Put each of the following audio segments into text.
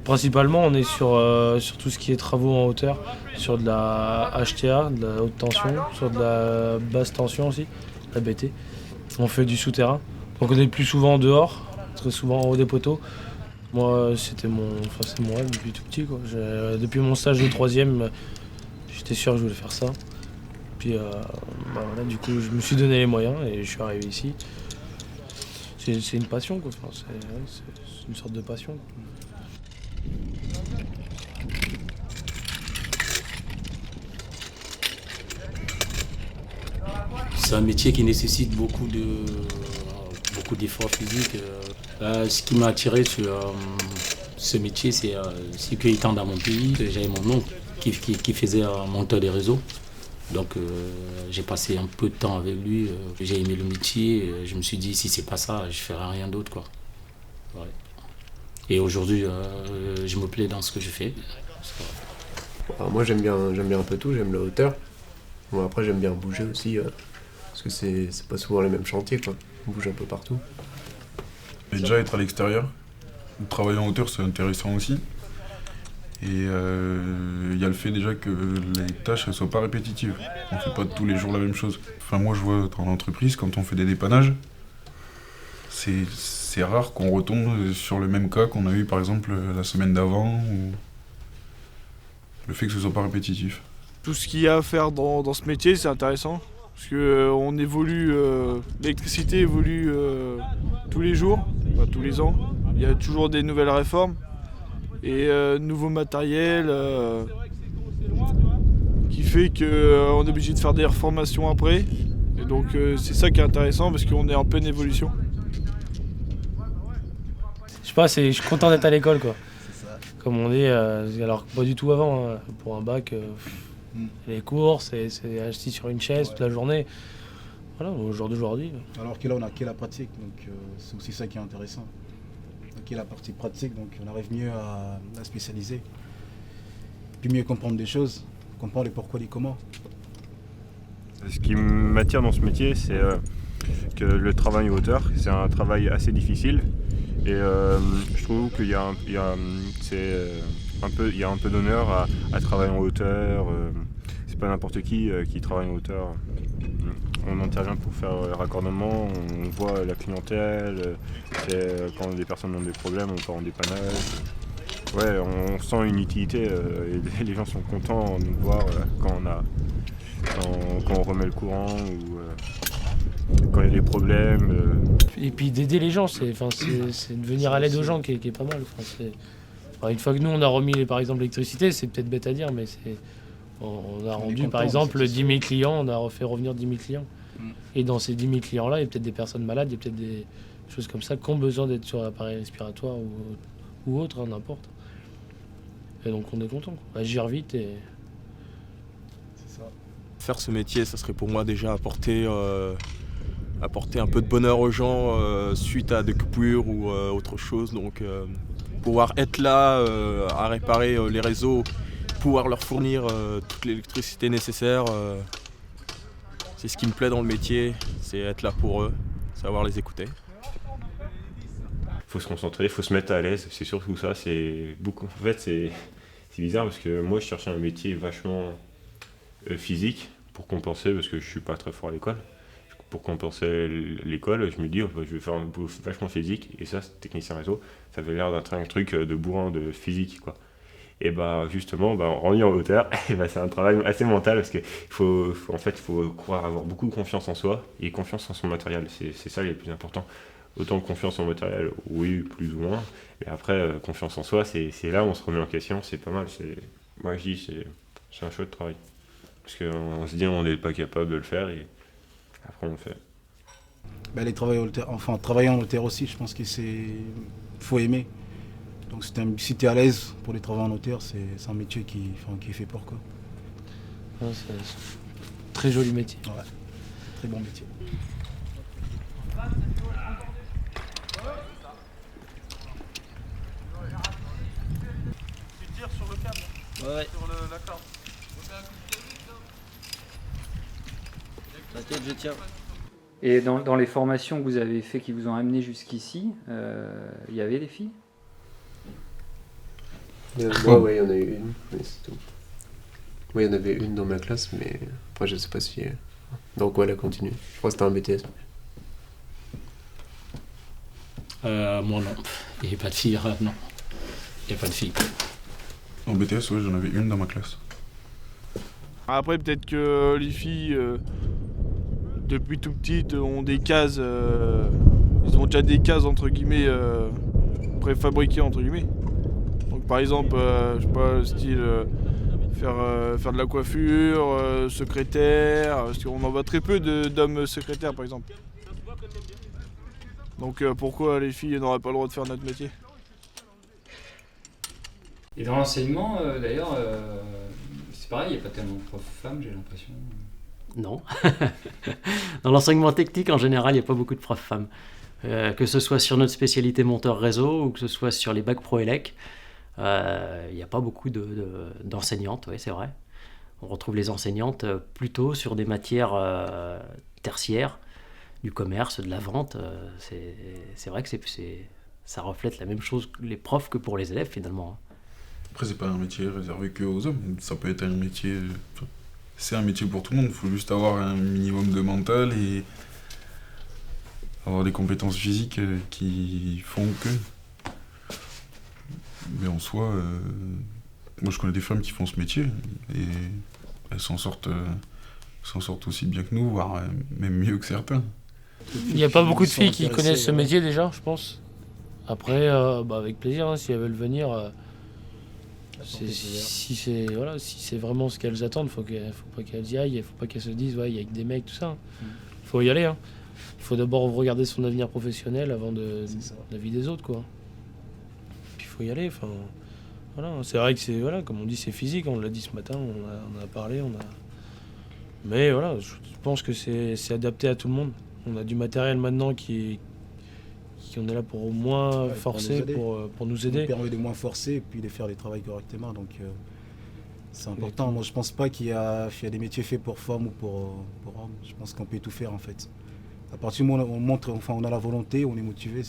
Principalement, on est sur tout ce qui est travaux en hauteur, sur de la HTA, de la haute tension, sur de la basse tension aussi, la BT. On fait du souterrain. Donc on est plus souvent dehors, très souvent en haut des poteaux. Moi, c'est mon rêve depuis tout petit, quoi. Depuis mon stage de troisième, j'étais sûr que je voulais faire ça. Puis voilà, du coup, je me suis donné les moyens et je suis arrivé ici. C'est une passion, quoi. Enfin, c'est une sorte de passion. C'est un métier qui nécessite beaucoup d'efforts physiques. Ce qui m'a attiré sur ce métier, c'est qu'étant dans mon pays, j'avais mon oncle qui faisait un monteur des réseaux. Donc j'ai passé un peu de temps avec lui, j'ai aimé le métier, je me suis dit si c'est pas ça, je ferai rien d'autre, quoi. Ouais. Et aujourd'hui, je me plais dans ce que je fais. Alors moi j'aime bien un peu tout, j'aime la hauteur. Bon, après j'aime bien bouger aussi, parce que c'est pas souvent les mêmes chantiers, quoi. On bouge un peu partout. Et déjà être à l'extérieur, travailler en hauteur c'est intéressant aussi. Et il y a le fait déjà que les tâches ne soient pas répétitives. On ne fait pas tous les jours la même chose. Enfin moi je vois dans l'entreprise, quand on fait des dépannages, c'est rare qu'on retombe sur le même cas qu'on a eu par exemple la semaine d'avant, ou le fait que ce soit pas répétitif. Tout ce qu'il y a à faire dans ce métier, c'est intéressant. Parce que on évolue, l'électricité évolue tous les jours, enfin, tous les ans. Il y a toujours des nouvelles réformes et nouveaux matériels qui fait qu'on est obligé de faire des reformations après. Et donc c'est ça qui est intéressant parce qu'on est en pleine évolution. Je sais pas, je suis content d'être à l'école, quoi. Comme on dit, alors pas du tout avant, hein. Pour un bac, les cours, c'est assis sur une chaise toute la journée. Voilà, au jour d'aujourd'hui. Alors que là, on a que la pratique, donc c'est aussi ça qui est intéressant. On a que la partie pratique, donc on arrive mieux à spécialiser, puis mieux comprendre des choses, comprendre les pourquoi, les comment. Ce qui m'attire dans ce métier, c'est que le travail en hauteur, c'est un travail assez difficile. Et je trouve qu'il y a un peu d'honneur à travailler en hauteur. C'est pas n'importe qui travaille en hauteur. On intervient pour faire le raccordement, on voit la clientèle, quand des personnes ont des problèmes, on part en dépannage. Ouais, on sent une utilité et les gens sont contents de nous voir quand on remet le courant ou quand il y a des problèmes. Et puis d'aider les gens, c'est de venir à l'aide aux gens qui est pas mal. Une fois que nous on a remis par exemple l'électricité, c'est peut-être bête à dire, mais on a rendu par exemple 10 000 clients, on a refait revenir 10 000 clients. Et dans ces 10 000 clients-là, il y a peut-être des personnes malades, il y a peut-être des choses comme ça qui ont besoin d'être sur l'appareil respiratoire ou autre, hein, n'importe. Et donc on est content, agir vite et... C'est ça. Faire ce métier, ça serait pour moi déjà apporter un peu de bonheur aux gens suite à des coupures ou autre chose. Donc pouvoir être là à réparer les réseaux, pouvoir leur fournir toute l'électricité nécessaire, c'est ce qui me plaît dans le métier, c'est être là pour eux, savoir les écouter. Il faut se concentrer, il faut se mettre à l'aise, c'est surtout ça. C'est beaucoup. En fait, c'est bizarre parce que moi je cherchais un métier vachement physique pour compenser, parce que je suis pas très fort à l'école. Pour compenser l'école, je me dis je vais faire un boulot vachement physique, et ça, technicien réseau, ça avait l'air d'être un truc de bourrin de physique, quoi. Et justement, en revenant en hauteur, c'est un travail assez mental parce qu'il faut avoir beaucoup de confiance en soi et confiance en son matériel. C'est ça le plus important. Autant confiance en matériel, oui, plus ou moins. Mais après, confiance en soi, c'est là où on se remet en question, c'est pas mal. Moi, je dis, c'est un chouette travail. Parce qu'on se dit, on n'est pas capable de le faire, et après, on le fait. Travailler en hauteur aussi, je pense qu'il faut aimer. Donc si tu es à l'aise pour les travaux en hauteur, c'est un métier qui est fait pour, quoi. Ouais, c'est un très joli métier. Ouais, très bon métier. Tu tires sur le câble, Ouais. sur la corde. T'inquiète, je tiens. Et dans les formations que vous avez fait qui vous ont amené jusqu'ici, il y avait des filles ? Moi, ouais, il y en a eu une, mais c'est tout. Oui, il y en avait une dans ma classe, mais après, je sais pas si. Dans quoi elle a continué. Je crois que c'était un BTS. Moi, non. Il n'y a pas de filles, non. Il n'y a pas de filles. En BTS, ouais, j'en avais une dans ma classe. Après, peut-être que les filles, depuis tout petites, ont des cases. Ils ont déjà des cases, entre guillemets, préfabriquées, entre guillemets. Donc, par exemple, je sais pas, style. Faire de la coiffure, secrétaire, parce qu'on en voit très peu d'hommes secrétaires par exemple. Donc pourquoi les filles n'auraient pas le droit de faire notre métier? Et dans l'enseignement, d'ailleurs, c'est pareil, il n'y a pas tellement de profs femmes, j'ai l'impression. Non. Dans l'enseignement technique, en général, il n'y a pas beaucoup de profs femmes. Que ce soit sur notre spécialité monteur réseau ou que ce soit sur les bacs pro élec. Il n'y a pas beaucoup d'enseignantes, oui, c'est vrai. On retrouve les enseignantes plutôt sur des matières tertiaires, du commerce, de la vente. C'est vrai que ça reflète la même chose que les profs que pour les élèves finalement. Après, c'est pas un métier réservé que aux hommes. Ça peut être un métier. C'est un métier pour tout le monde. Il faut juste avoir un minimum de mental et avoir des compétences physiques qui font que. Mais en soi, moi je connais des femmes qui font ce métier et elles s'en sortent aussi bien que nous, voire même mieux que certains. Il n'y a pas beaucoup de filles qui connaissent ce métier déjà, je pense. Après, avec plaisir, hein, si elles veulent venir, si c'est vraiment ce qu'elles attendent, faut pas qu'elles y aillent, faut pas qu'elles se disent ouais, il y a que des mecs, tout ça. Faut y aller. Hein. Il faut d'abord regarder son avenir professionnel avant la vie des autres, quoi. Faut y aller, enfin voilà, c'est vrai que c'est comme on dit, c'est physique, on l'a dit ce matin, on a parlé, mais voilà, je pense que c'est adapté à tout le monde. On a du matériel maintenant qui on est là pour au moins forcer, pour nous aider. Ça permet de moins forcer et puis de faire les travaux correctement, donc c'est important. Moi je pense pas qu'il y a des métiers faits pour femmes ou pour hommes, je pense qu'on peut tout faire en fait. À partir du moment où on a la volonté, on est motivé,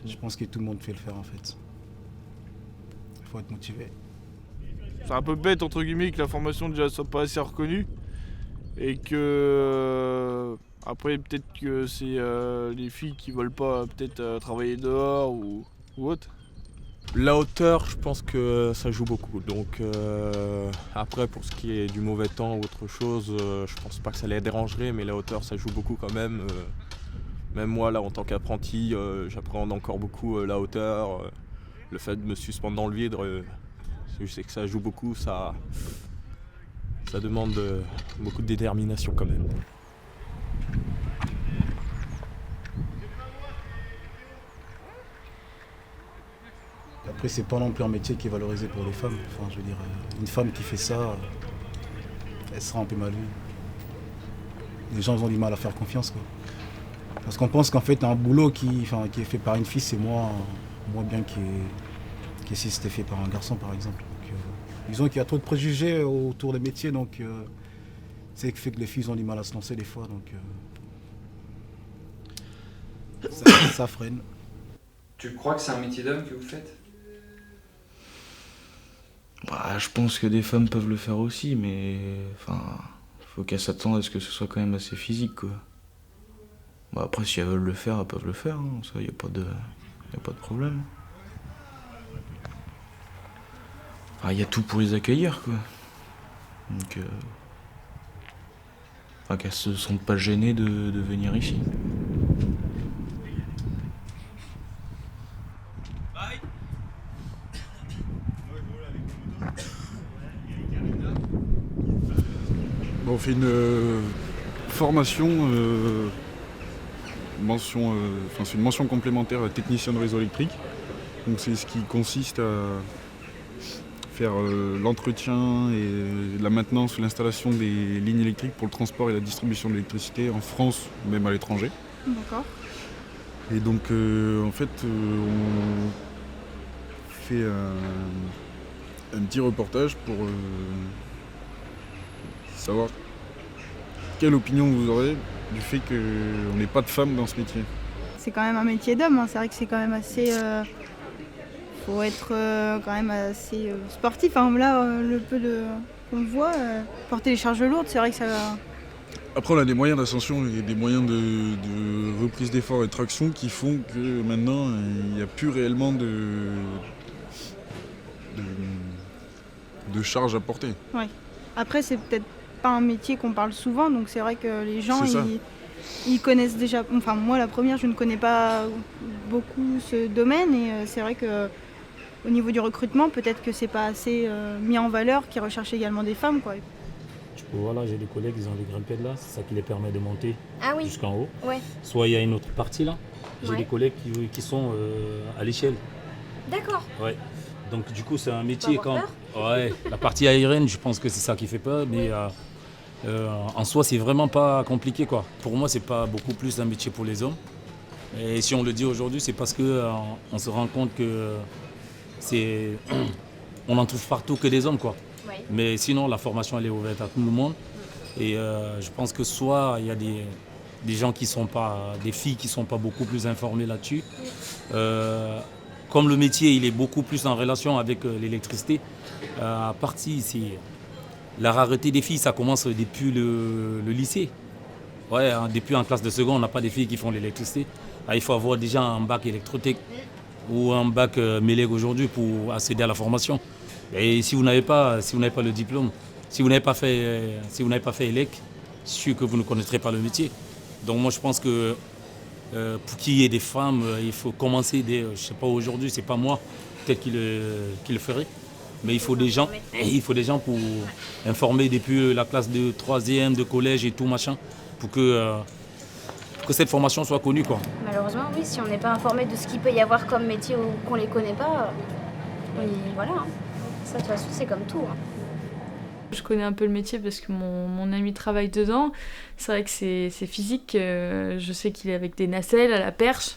je pense que tout le monde peut le faire en fait. Il faut être motivé. C'est un peu bête entre guillemets que la formation déjà soit pas assez reconnue et que après peut-être que c'est les filles qui veulent pas peut-être travailler dehors ou autre. La hauteur, je pense que ça joue beaucoup. Donc après pour ce qui est du mauvais temps ou autre chose, je pense pas que ça les dérangerait, mais la hauteur ça joue beaucoup quand même. Même moi, là, en tant qu'apprenti, j'appréhende encore beaucoup la hauteur. Le fait de me suspendre dans le vide, je sais que ça joue beaucoup, ça demande beaucoup de détermination quand même. Après, c'est pas non plus un métier qui est valorisé pour les femmes. Enfin, je veux dire, une femme qui fait ça, elle sera un peu mal vue. Les gens ont du mal à faire confiance, quoi. Parce qu'on pense qu'en fait un boulot qui est fait par une fille c'est moins bien que si c'était fait par un garçon par exemple. Donc, disons qu'il y a trop de préjugés autour des métiers, donc c'est ce qui fait que les filles ont du mal à se lancer des fois, donc ça freine. Tu crois que c'est un métier d'homme que vous faites? Je pense que des femmes peuvent le faire aussi, mais faut qu'elles s'attendent à ce que ce soit quand même assez physique, quoi. Après, si elles veulent le faire, elles peuvent le faire, hein. Ça, y a pas de problème. Y a tout pour les accueillir, quoi. Donc, qu'elles se sentent pas gênées de venir ici. On fait une formation. C'est une mention complémentaire à technicien de réseau électrique. Donc c'est ce qui consiste à faire l'entretien et la maintenance ou l'installation des lignes électriques pour le transport et la distribution de l'électricité en France, même à l'étranger. D'accord. Et donc on fait un petit reportage pour savoir quelle opinion vous aurez du fait qu'on n'ait pas de femmes dans ce métier. C'est quand même un métier d'homme, hein. C'est vrai que c'est quand même assez faut être quand même assez sportif. Enfin, là, le peu qu'on voit, porter les charges lourdes, c'est vrai que ça va. Après, on a des moyens d'ascension et des moyens de reprise d'effort et de traction qui font que maintenant, il n'y a plus réellement de charge à porter. Ouais. Après, c'est peut-être pas un métier qu'on parle souvent, donc c'est vrai que les gens, ils connaissent déjà. Enfin, moi, la première, je ne connais pas beaucoup ce domaine, et c'est vrai que au niveau du recrutement, peut-être que c'est pas assez mis en valeur, qu'ils recherchent également des femmes, quoi. Voilà, j'ai des collègues, ils ont des grimpettes là, c'est ça qui les permet de monter jusqu'en haut. Ouais. Soit il y a une autre partie là, j'ai des collègues qui sont à l'échelle. D'accord. Ouais. Donc du coup c'est un métier quand. Ouais, la partie aérienne, je pense que c'est ça qui fait peur, mais en soi c'est vraiment pas compliqué quoi. Pour moi c'est pas beaucoup plus un métier pour les hommes. Et si on le dit aujourd'hui, c'est parce que on se rend compte que on en trouve partout que des hommes quoi. Ouais. Mais sinon la formation elle est ouverte à tout le monde. Et je pense que soit il y a des gens qui sont pas, des filles qui sont pas beaucoup plus informées là-dessus. Comme le métier il est beaucoup plus en relation avec l'électricité, à partir ici, la rareté des filles ça commence depuis le lycée. Ouais, hein, depuis en classe de seconde on n'a pas des filles qui font l'électricité. Il faut avoir déjà un bac électrotech ou un bac MELEC aujourd'hui pour accéder à la formation. Et si vous n'avez pas le diplôme, si vous n'avez pas fait ELEC, c'est sûr que vous ne connaîtrez pas le métier. Donc moi je pense que pour qu'il y ait des femmes, il faut commencer dès, je ne sais pas aujourd'hui, c'est pas moi, peut-être qui le ferait, mais il faut des gens pour informer depuis la classe de 3e, de collège et tout machin, pour que cette formation soit connue quoi. Malheureusement oui, si on n'est pas informé de ce qu'il peut y avoir comme métier ou qu'on les connaît pas, voilà. Ça, de toute façon, c'est comme tout. Hein. Je connais un peu le métier parce que mon ami travaille dedans. C'est vrai que c'est physique. Je sais qu'il est avec des nacelles à la perche.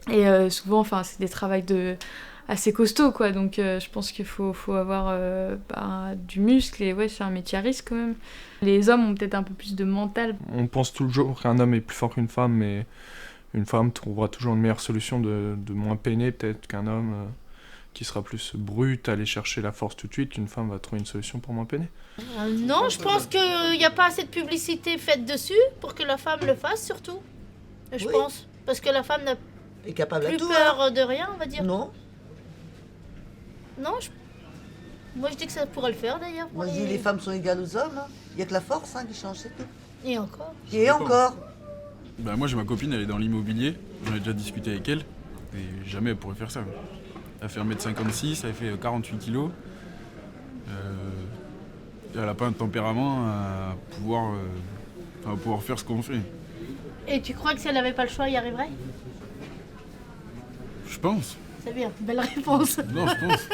Et souvent, c'est des travails assez costauds, quoi. Donc, je pense qu'il faut avoir du muscle. Et ouais, c'est un métier à risque, quand même. Les hommes ont peut-être un peu plus de mental. On pense toujours qu'un homme est plus fort qu'une femme, mais une femme trouvera toujours une meilleure solution de moins peiner, peut-être, qu'un homme... qui sera plus brute, aller chercher la force tout de suite, une femme va trouver une solution pour moins peiner. Non, je pense qu'il n'y a pas assez de publicité faite dessus pour que la femme le fasse surtout. Je pense. Parce que la femme n'a plus peur de rien, on va dire. Non. Non, moi je dis que ça pourrait le faire d'ailleurs. Moi je dis les femmes sont égales aux hommes. Il n'y a que la force qui change, c'est tout. Et encore. Et encore. Moi j'ai ma copine, elle est dans l'immobilier, j'en ai déjà discuté avec elle, et jamais elle pourrait faire ça. Elle fait 1m56, elle fait 48 kilos. Elle n'a pas un tempérament à pouvoir faire ce qu'on fait. Et tu crois que si elle n'avait pas le choix, elle y arriverait? Je pense. C'est bien, belle réponse. Non, je pense.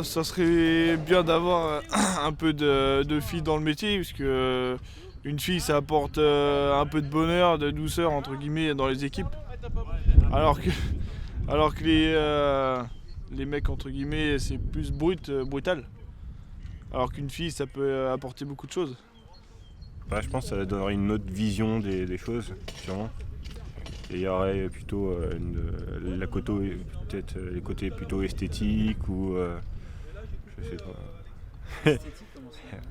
Ça serait bien d'avoir un peu de filles dans le métier, parce que une fille ça apporte un peu de bonheur, de douceur entre guillemets dans les équipes. Alors que les mecs entre guillemets c'est plus brutal. Alors qu'une fille ça peut apporter beaucoup de choses. Je pense que ça donnerait une autre vision des choses, sûrement. Et il y aurait plutôt peut-être les côtés plutôt esthétiques ou je sais pas.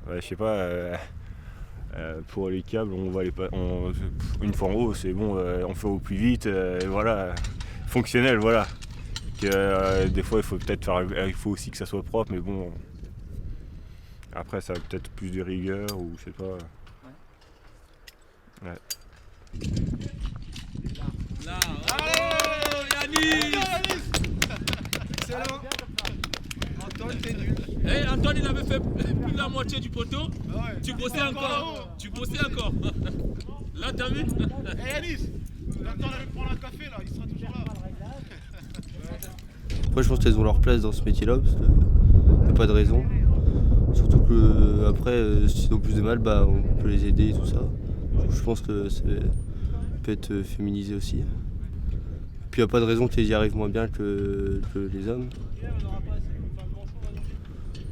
Ouais, je sais pas. Pour les câbles, une fois en haut, c'est bon, on fait au plus vite, voilà, fonctionnel, voilà. Des fois, il faut aussi que ça soit propre, mais bon. Après, ça a peut-être plus de rigueur ou je sais pas. Ouais. Là, bravo Yannis! Excellent! Antoine, t'es nul. Hey, Antoine, il avait fait plus de la moitié du poteau. Tu bossais encore. Là, t'as vu? Hey Yannis, Après, je pense qu'elles ont leur place dans ce métier-là, parce qu'il n'y a pas de raison. Surtout que après, s'ils ont plus de mal, bah, on peut les aider et tout ça. Donc, je pense que ça peut être féminisé aussi. Puis il n'y a pas de raison qu'elles y arrivent moins bien que les hommes.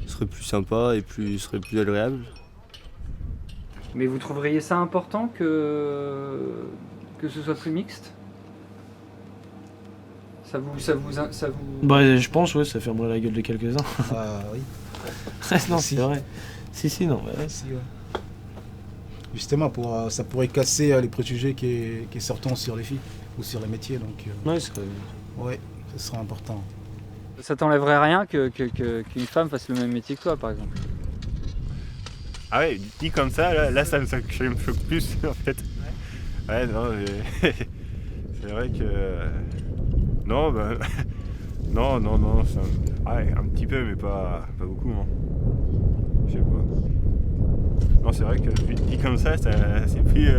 Ce serait plus sympa et ce serait plus agréable. Mais vous trouveriez ça important que ce soit plus mixte? Ça vous... Bah, je pense, ouais, ça fermerait la gueule de quelques-uns. Ah oui. Non, c'est vrai. Si, non. Ouais. Si, ouais. Justement, ça pourrait casser les préjugés qui sortent sur les filles ou sur les métiers. Donc, ouais, ce sera important. Ça t'enlèverait rien qu'une femme fasse le même métier que toi, par exemple? Ah ouais, dit comme ça, là ça me choque plus en fait. Ouais, non, mais c'est vrai que... Non, bah... non, ouais, un petit peu, mais pas beaucoup, hein. Je sais pas. Non, c'est vrai que dit comme ça, c'est plus...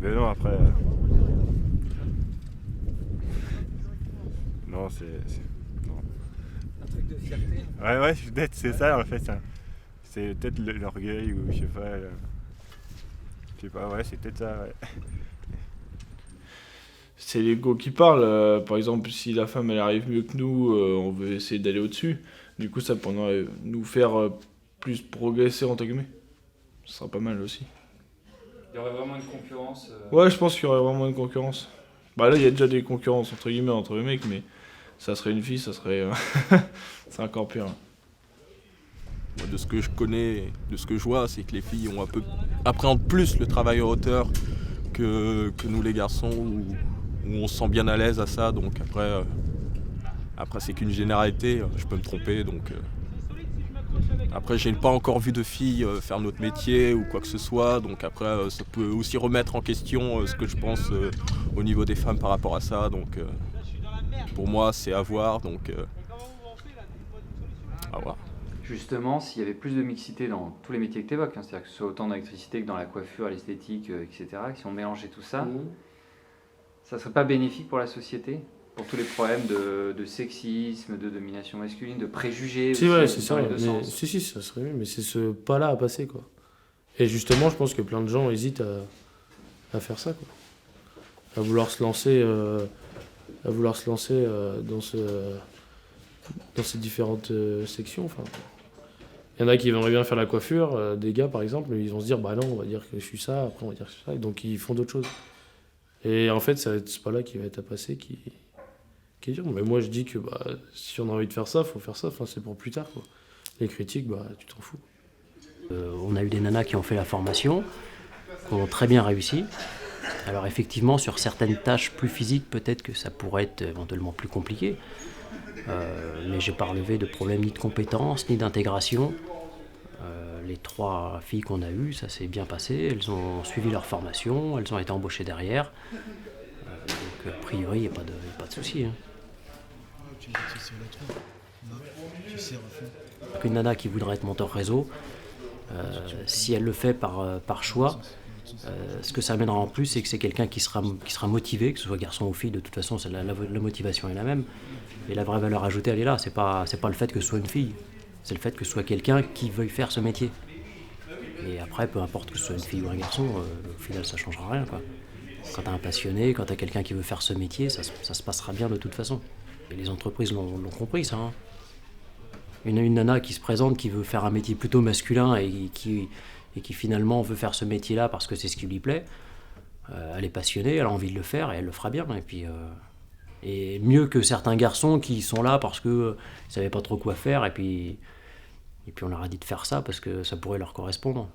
Mais non, après... Non, non. Un truc de fierté? Ouais, peut-être c'est ça, en fait. C'est peut-être l'orgueil, ou je sais pas, ouais, c'est peut-être ça, ouais. C'est l'ego qui parle. Par exemple, si la femme elle arrive mieux que nous, on veut essayer d'aller au-dessus. Du coup, ça pourrait nous faire plus progresser, entre guillemets. Ce sera pas mal aussi. Il y aurait vraiment une concurrence Ouais, je pense qu'il y aurait vraiment une concurrence. Bah là, il y a déjà des concurrences entre guillemets entre les mecs, mais ça serait une fille, ça serait... c'est encore pire. De ce que je connais, de ce que je vois, c'est que les filles appréhendent plus le travail en hauteur que nous les garçons, où on se sent bien à l'aise à ça. Donc après c'est qu'une généralité, je peux me tromper. Donc après, j'ai pas encore vu de filles faire notre métier ou quoi que ce soit. Donc après, ça peut aussi remettre en question ce que je pense au niveau des femmes par rapport à ça. Donc pour moi, c'est à voir. Donc à voir. Justement, s'il y avait plus de mixité dans tous les métiers que tu évoques, c'est-à-dire que ce soit autant dans l'électricité que dans la coiffure, l'esthétique, etc., si on mélangeait tout ça, ça serait pas bénéfique pour la société? Pour tous les problèmes de sexisme, de domination masculine, de préjugés Si, aussi, ouais, c'est ça. dans les deux sens. Si, ça serait mieux, mais c'est ce pas-là à passer, quoi. Et justement, je pense que plein de gens hésitent à faire ça, quoi. À vouloir se lancer, dans ces différentes sections, enfin... Il y en a qui aimeraient bien faire la coiffure, des gars par exemple, ils vont se dire bah non, on va dire que je suis ça, après on va dire que je suis ça, et donc ils font d'autres choses. Et en fait, ça va être ce pas-là qui va être à passer, qui est dur. Mais moi je dis que bah, si on a envie de faire ça, faut faire ça, enfin, c'est pour plus tard, quoi. Les critiques, bah tu t'en fous. On a eu des nanas qui ont fait la formation, qui ont très bien réussi. Alors effectivement, sur certaines tâches plus physiques, peut-être que ça pourrait être éventuellement plus compliqué. Mais j'ai pas relevé de problème ni de compétences, ni d'intégration. Les 3 filles qu'on a eues, ça s'est bien passé. Elles ont suivi leur formation, elles ont été embauchées derrière. Donc a priori, il n'y a pas de souci. Hein. Une nana qui voudrait être monteur réseau, si elle le fait par choix, ce que ça amènera en plus, c'est que c'est quelqu'un qui sera motivé, que ce soit garçon ou fille, de toute façon la motivation est la même. Et la vraie valeur ajoutée, elle est là. C'est pas le fait que ce soit une fille, c'est le fait que ce soit quelqu'un qui veuille faire ce métier. Et après, peu importe que ce soit une fille ou un garçon, au final, ça changera rien, quoi. Quand t'as un passionné, quand t'as quelqu'un qui veut faire ce métier, ça se passera bien de toute façon. Et les entreprises l'ont compris, ça. Hein. Une nana qui se présente, qui veut faire un métier plutôt masculin et qui finalement veut faire ce métier-là parce que c'est ce qui lui plaît, elle est passionnée, elle a envie de le faire et elle le fera bien. Et puis... Et mieux que certains garçons qui sont là parce qu'ils ne savaient pas trop quoi faire et puis on leur a dit de faire ça parce que ça pourrait leur correspondre.